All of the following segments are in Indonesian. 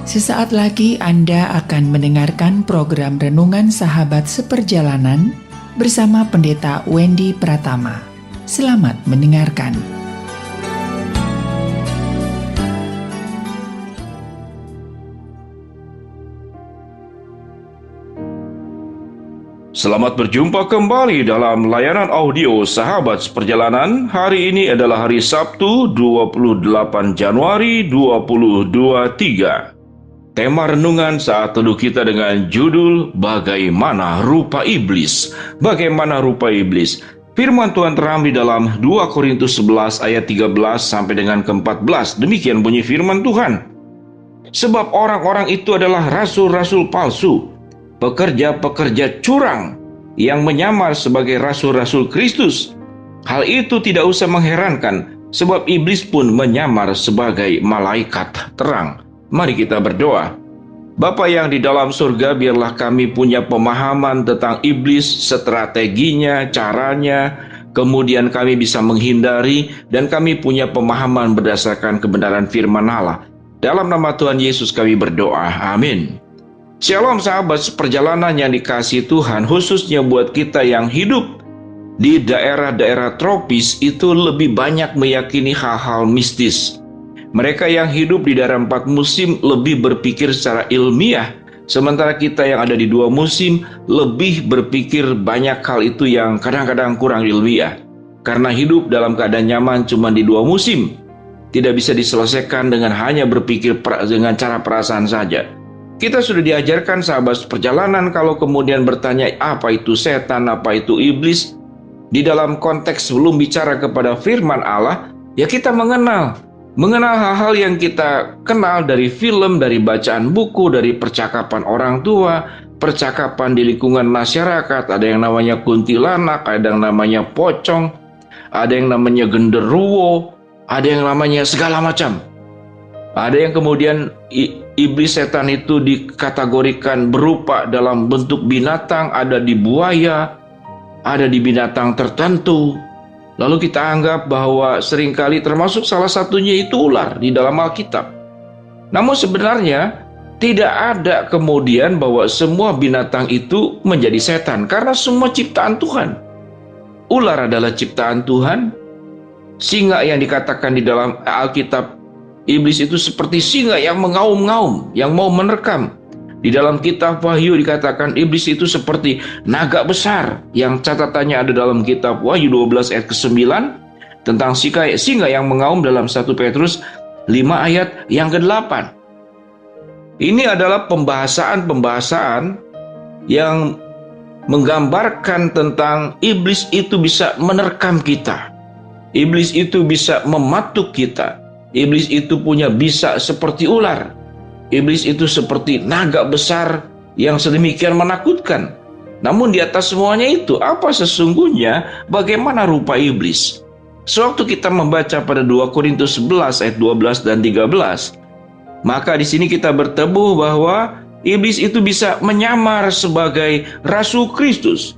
Sesaat lagi Anda akan mendengarkan program Renungan Sahabat Seperjalanan bersama Pendeta Wendy Pratama. Selamat mendengarkan. Selamat berjumpa kembali dalam layanan audio Sahabat Seperjalanan. Hari ini adalah hari Sabtu 28 Januari 2023. Tema renungan saat teduh kita dengan judul Bagaimana Rupa Iblis. Bagaimana rupa iblis? Firman Tuhan terambil dalam 2 Korintus 11 ayat 13 sampai dengan ke-14. Demikian bunyi firman Tuhan. Sebab orang-orang itu adalah rasul-rasul palsu, pekerja-pekerja curang yang menyamar sebagai rasul-rasul Kristus. Hal itu tidak usah mengherankan, sebab iblis pun menyamar sebagai malaikat terang. Mari kita berdoa. Bapa yang di dalam surga, biarlah kami punya pemahaman tentang iblis, strateginya, caranya, kemudian kami bisa menghindari, dan kami punya pemahaman berdasarkan kebenaran firman Allah. Dalam nama Tuhan Yesus kami berdoa. Amin. Shalom sahabat seperjalanan yang dikasihi Tuhan, khususnya buat kita yang hidup di daerah-daerah tropis itu lebih banyak meyakini hal-hal mistis. Mereka yang hidup di daerah 4 musim lebih berpikir secara ilmiah, sementara kita yang ada di 2 musim lebih berpikir banyak hal itu yang kadang-kadang kurang ilmiah. Karena hidup dalam keadaan nyaman cuma di 2 musim, tidak bisa diselesaikan dengan hanya berpikir dengan cara perasaan saja. Kita sudah diajarkan sahabat perjalanan kalau kemudian bertanya apa itu setan, apa itu iblis, di dalam konteks sebelum bicara kepada firman Allah, ya kita mengenal hal-hal yang kita kenal dari film, dari bacaan buku, dari percakapan orang tua, percakapan di lingkungan masyarakat. Ada yang namanya kuntilanak, ada yang namanya pocong, ada yang namanya genderuwo, ada yang namanya segala macam. Ada yang kemudian iblis setan itu dikategorikan berupa dalam bentuk binatang, ada di buaya, ada di binatang tertentu. Lalu kita anggap bahwa seringkali termasuk salah satunya itu ular di dalam Alkitab. Namun sebenarnya tidak ada kemudian bahwa semua binatang itu menjadi setan, karena semua ciptaan Tuhan. Ular adalah ciptaan Tuhan. Singa yang dikatakan di dalam Alkitab, iblis itu seperti singa yang mengaum-ngaum, yang mau menerkam. Di dalam kitab Wahyu dikatakan iblis itu seperti naga besar, yang catatannya ada dalam kitab Wahyu 12 ayat ke-9 tentang singa yang mengaum dalam 1 Petrus 5 ayat yang ke-8. Ini adalah pembahasan yang menggambarkan tentang iblis itu bisa menerkam kita. Iblis itu bisa mematuk kita. Iblis itu punya bisa seperti ular. Iblis itu seperti naga besar yang sedemikian menakutkan. Namun di atas semuanya itu, apa sesungguhnya bagaimana rupa iblis? Sewaktu kita membaca pada 2 Korintus 11 ayat 12 dan 13, maka di sini kita bertemu bahwa iblis itu bisa menyamar sebagai rasul Kristus.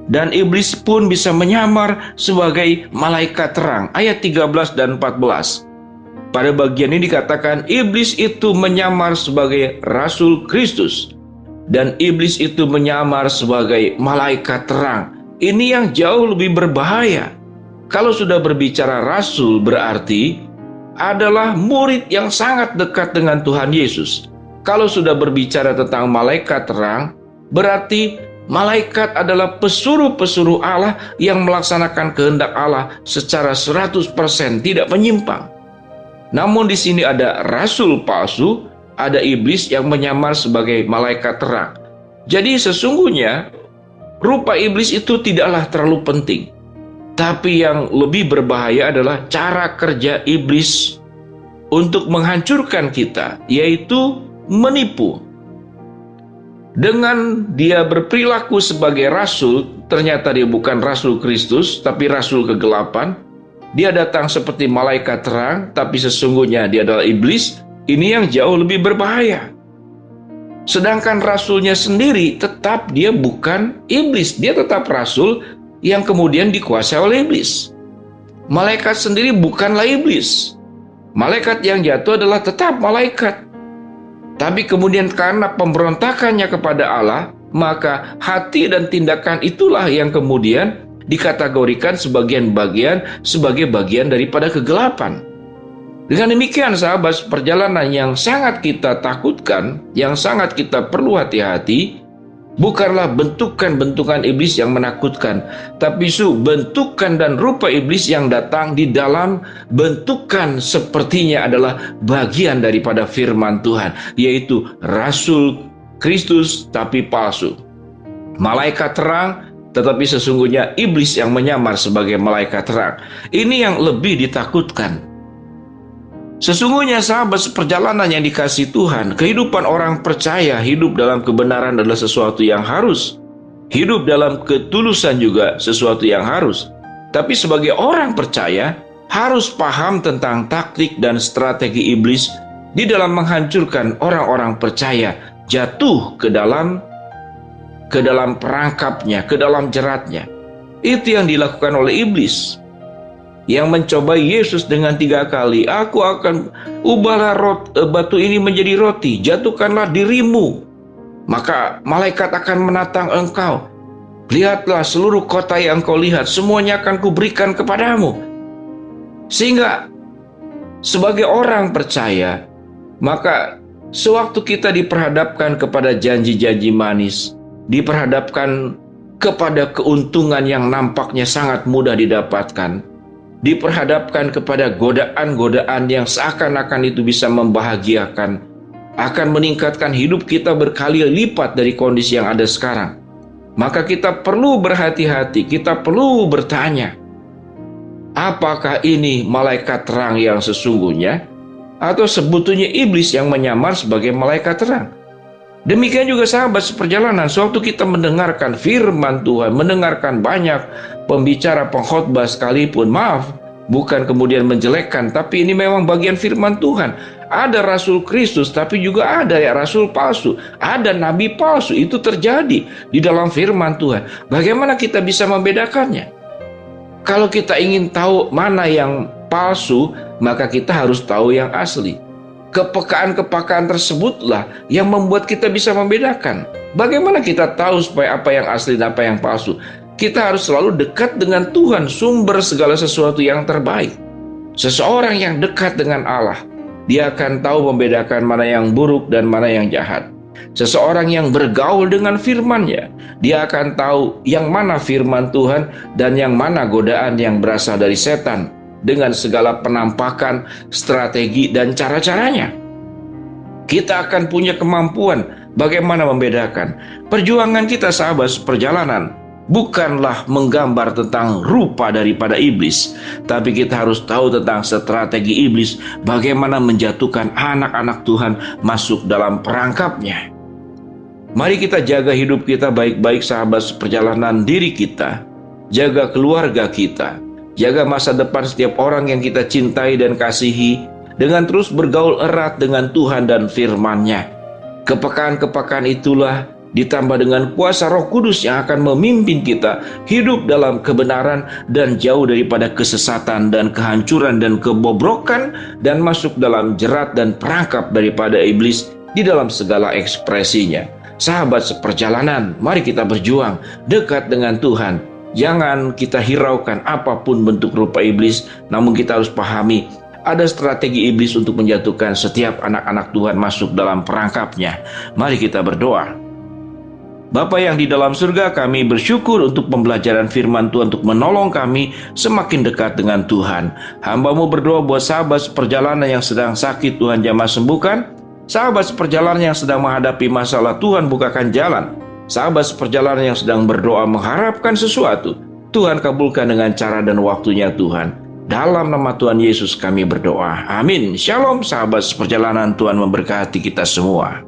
Dan iblis pun bisa menyamar sebagai malaikat terang. Ayat 13 dan 14. Pada bagian ini dikatakan iblis itu menyamar sebagai rasul Kristus dan iblis itu menyamar sebagai malaikat terang. Ini yang jauh lebih berbahaya. Kalau sudah berbicara rasul berarti adalah murid yang sangat dekat dengan Tuhan Yesus. Kalau sudah berbicara tentang malaikat terang, berarti malaikat adalah pesuruh-pesuruh Allah yang melaksanakan kehendak Allah secara 100%, tidak menyimpang. Namun di sini ada rasul palsu, ada iblis yang menyamar sebagai malaikat terang. Jadi sesungguhnya rupa iblis itu tidaklah terlalu penting. Tapi yang lebih berbahaya adalah cara kerja iblis untuk menghancurkan kita, yaitu menipu. Dengan dia berperilaku sebagai rasul, ternyata dia bukan rasul Kristus, tapi rasul kegelapan. Dia datang seperti malaikat terang, tapi sesungguhnya dia adalah iblis. Ini yang jauh lebih berbahaya. Sedangkan rasulnya sendiri tetap dia bukan iblis. Dia tetap rasul yang kemudian dikuasai oleh iblis. Malaikat sendiri bukanlah iblis. Malaikat yang jatuh adalah tetap malaikat. Tapi kemudian karena pemberontakannya kepada Allah, maka hati dan tindakan itulah yang kemudian dikategorikan sebagai bagian daripada kegelapan. Dengan demikian, sahabat perjalanan, yang sangat kita takutkan, yang sangat kita perlu hati-hati, bukanlah bentukan-bentukan iblis yang menakutkan, tapi bentukan dan rupa iblis yang datang di dalam bentukan sepertinya adalah bagian daripada firman Tuhan, yaitu Rasul Kristus tapi palsu. Malaikat terang, tetapi sesungguhnya iblis yang menyamar sebagai malaikat terang. Ini yang lebih ditakutkan. Sesungguhnya sahabat seperjalanan yang dikasihi Tuhan, kehidupan orang percaya hidup dalam kebenaran adalah sesuatu yang harus. Hidup dalam ketulusan juga sesuatu yang harus. Tapi sebagai orang percaya, harus paham tentang taktik dan strategi iblis di dalam menghancurkan orang-orang percaya jatuh ke dalam perangkapnya, ke dalam jeratnya. Itu yang dilakukan oleh iblis, yang mencobai Yesus dengan 3 kali. Aku akan ubahlah batu ini menjadi roti, jatuhkanlah dirimu, maka malaikat akan menatang engkau. Lihatlah seluruh kota yang kau lihat, semuanya akan kuberikan kepadamu. Sehingga sebagai orang percaya, maka sewaktu kita diperhadapkan kepada janji-janji manis, diperhadapkan kepada keuntungan yang nampaknya sangat mudah didapatkan, diperhadapkan kepada godaan-godaan yang seakan-akan itu bisa membahagiakan, akan meningkatkan hidup kita berkali lipat dari kondisi yang ada sekarang, maka kita perlu berhati-hati, kita perlu bertanya, apakah ini malaikat terang yang sesungguhnya, atau sebetulnya iblis yang menyamar sebagai malaikat terang? Demikian juga sahabat seperjalanan, sewaktu kita mendengarkan firman Tuhan, mendengarkan banyak pembicara, pengkhotbah sekalipun, maaf, bukan kemudian menjelekkan, tapi ini memang bagian firman Tuhan. Ada Rasul Kristus, tapi juga ada Rasul palsu, ada Nabi palsu. Itu terjadi di dalam firman Tuhan. Bagaimana kita bisa membedakannya? Kalau kita ingin tahu mana yang palsu, maka kita harus tahu yang asli. Kepekaan-kepekaan tersebutlah yang membuat kita bisa membedakan. Bagaimana kita tahu supaya apa yang asli dan apa yang palsu? Kita harus selalu dekat dengan Tuhan, sumber segala sesuatu yang terbaik. Seseorang yang dekat dengan Allah, dia akan tahu membedakan mana yang buruk dan mana yang jahat. Seseorang yang bergaul dengan firman-Nya, dia akan tahu yang mana firman Tuhan dan yang mana godaan yang berasal dari setan, dengan segala penampakan, strategi, dan cara-caranya. Kita akan punya kemampuan bagaimana membedakan. Perjuangan kita sahabat seperjalanan bukanlah menggambar tentang rupa daripada iblis, tapi kita harus tahu tentang strategi iblis, bagaimana menjatuhkan anak-anak Tuhan masuk dalam perangkapnya. Mari kita jaga hidup kita baik-baik sahabat seperjalanan, diri kita, jaga keluarga kita, jaga masa depan setiap orang yang kita cintai dan kasihi, dengan terus bergaul erat dengan Tuhan dan firman-Nya. Kepekaan-kepekaan itulah ditambah dengan kuasa Roh Kudus yang akan memimpin kita hidup dalam kebenaran dan jauh daripada kesesatan dan kehancuran dan kebobrokan, dan masuk dalam jerat dan perangkap daripada iblis di dalam segala ekspresinya. Sahabat seperjalanan, mari kita berjuang dekat dengan Tuhan. Jangan kita hiraukan apapun bentuk rupa iblis, namun kita harus pahami ada strategi iblis untuk menjatuhkan setiap anak-anak Tuhan masuk dalam perangkapnya. Mari kita berdoa. Bapa yang di dalam surga, kami bersyukur untuk pembelajaran firman Tuhan untuk menolong kami semakin dekat dengan Tuhan. Hamba-Mu berdoa buat sahabat seperjalanan yang sedang sakit, Tuhan jamah sembuhkan. Sahabat seperjalanan yang sedang menghadapi masalah, Tuhan bukakan jalan. Sahabat seperjalanan yang sedang berdoa mengharapkan sesuatu, Tuhan kabulkan dengan cara dan waktunya Tuhan. Dalam nama Tuhan Yesus kami berdoa. Amin. Shalom sahabat seperjalanan, Tuhan memberkati kita semua.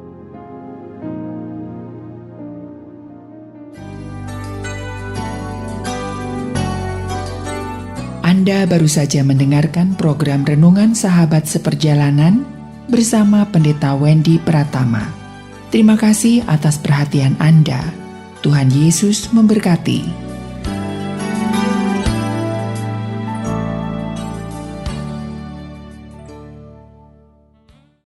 Anda baru saja mendengarkan program Renungan Sahabat Seperjalanan bersama Pendeta Wendy Pratama. Terima kasih atas perhatian Anda. Tuhan Yesus memberkati.